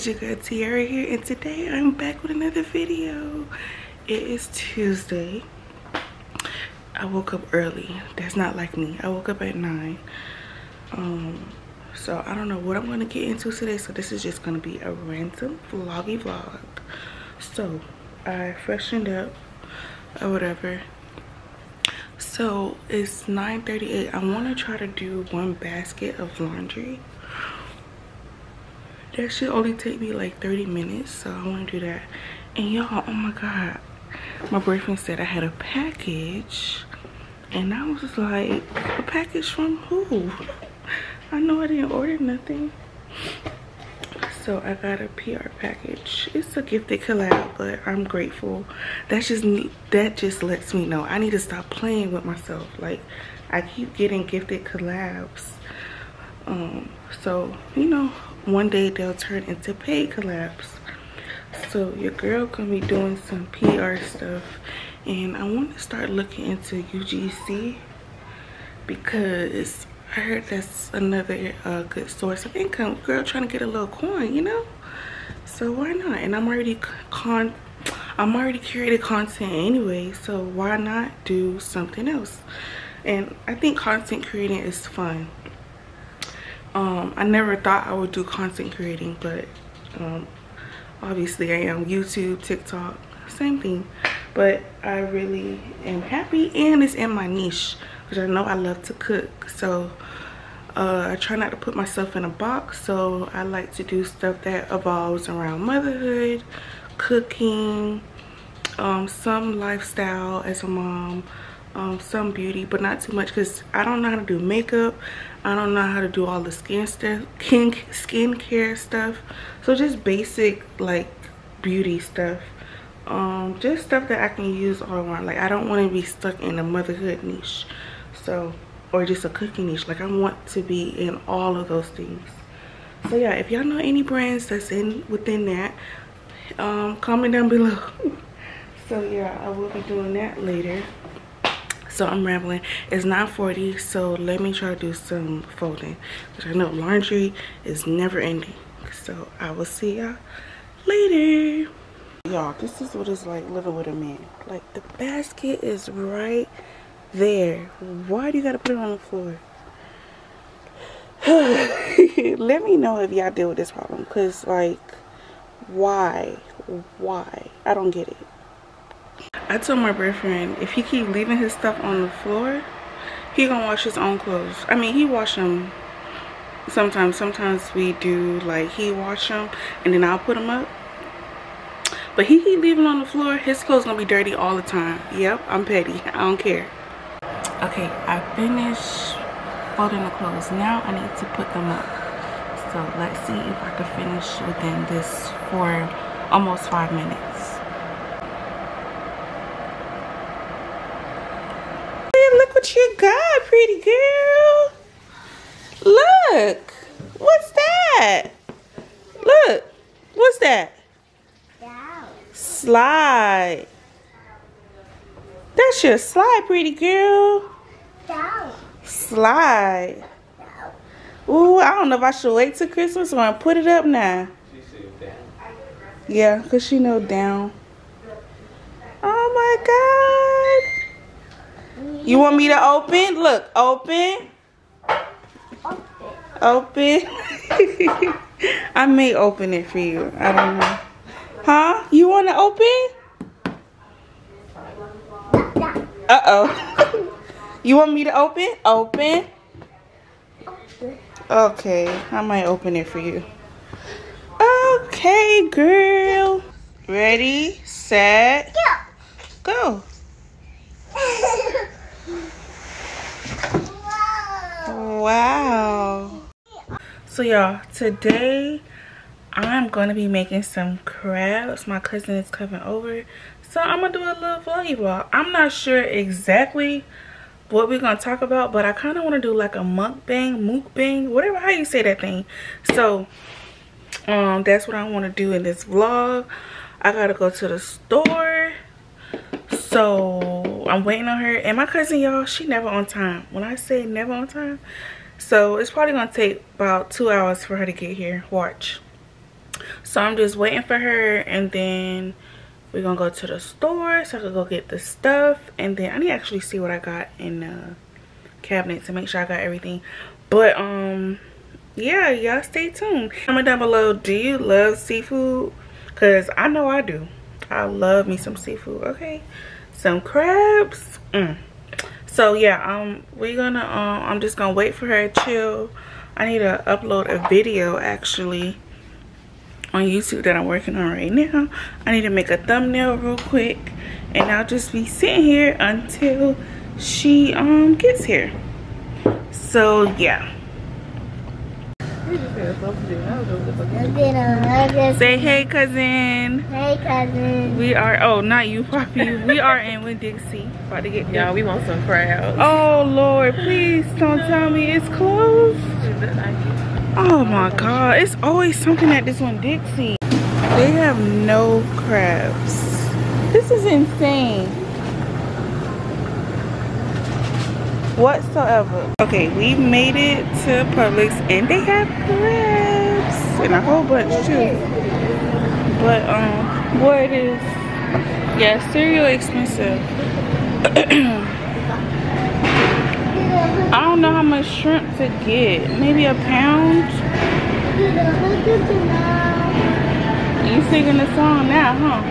It's your girl Tiara here, and today I'm back with another video. It is Tuesday. I woke up early. That's not like me. I woke up at 9. So I don't know what I'm gonna get into today, so this is just gonna be a random vloggy vlog. So I freshened up or whatever. So it's 9:38. I want to try to do one basket of laundry. That should only take me like 30 minutes, so I want to do that. And y'all, oh my god, my boyfriend said I had a package, and I was like, a package from who? I know I didn't order nothing. So I got a PR package. It's a gifted collab, but I'm grateful. That just lets me know I need to stop playing with myself. Like, I keep getting gifted collabs. So you know, one day they'll turn into paid collabs. So your girl gonna be doing some PR stuff, and I want to start looking into UGC because I heard that's another good source of income. Girl trying to get a little coin, you know? So why not? And I'm already creating content anyway, so why not do something else? And I think content creating is fun. I never thought I would do content creating, but obviously I am. YouTube, TikTok, same thing. But I really am happy, and it's in my niche, because I know I love to cook. So I try not to put myself in a box, so I like to do stuff that evolves around motherhood, cooking, some lifestyle as a mom, some beauty, but not too much, because I don't know how to do makeup. I don't know how to do all the skincare stuff. So just basic like beauty stuff. Just stuff that I can use all around. Like, I don't want to be stuck in a motherhood niche, so, or just a cooking niche. Like, I want to be in all of those things. So yeah, if y'all know any brands that's within that, comment down below. So yeah, I will be doing that later. So I'm rambling. It's 9:40, so let me try to do some folding, which I know laundry is never ending. So I will see y'all later. Y'all, this is what it's like living with a man. Like, the basket is right there. Why do you gotta put it on the floor? Let me know if y'all deal with this problem, because like, why? I don't get it. I told my boyfriend if he keep leaving his stuff on the floor, he gonna wash his own clothes. I mean, he wash them sometimes. Sometimes we do, like, he wash them and then I'll put them up. But he keep leaving on the floor, his clothes gonna be dirty all the time. Yep, I'm petty. I don't care. Okay, I finished folding the clothes. Now I need to put them up. So let's see if I can finish within this for almost 5 minutes. Look what you got, pretty girl. Look. What's that? Look. What's that? Slide. That's your slide, pretty girl. Slide. Ooh, I don't know if I should wait till Christmas or put it up now. Yeah, because she know down. Oh my god. You want me to open? Look, open. Open. I may open it for you. I don't know. Huh? You want to open? Uh-oh. You want me to open? Open. Okay, I might open it for you. Okay, girl. Ready, set, go. Wow. So y'all, today I'm gonna be making some crabs. My cousin is coming over, so I'm gonna do a little vloggy vlog. I'm not sure exactly what we're gonna talk about, but I kind of want to do like a mukbang, whatever, how you say that thing. So that's what I want to do in this vlog. I gotta go to the store, so I'm waiting on her. And my cousin, y'all, she never on time. When I say never on time, so it's probably gonna take about 2 hours for her to get here. Watch. So I'm just waiting for her, and then we're gonna go to the store so I can go get the stuff. And then I need to actually see what I got in the cabinet to make sure I got everything. But yeah, y'all stay tuned. Comment down below, do you love seafood? Because I know I do. I love me some seafood. Okay, some crabs. So yeah, we're gonna I'm just gonna wait for her to chill. I need to upload a video actually on YouTube that I'm working on right now. I need to make a thumbnail real quick, and I'll just be sitting here until she gets here. So yeah. Say hey, cousin. Hey, cousin. We are, oh, not you, Poppy. We are in Winn-Dixie. About to get there. Y'all, we want some crabs. Oh Lord, please don't tell me it's closed. Oh my God, it's always something at this Winn-Dixie. They have no crabs. This is insane. Whatsoever. Okay, we made it to Publix, and they have crabs and a whole bunch too. But boy, it is, yeah, cereal expensive. I don't know how much shrimp to get. Maybe a pound. You singing the song now, huh?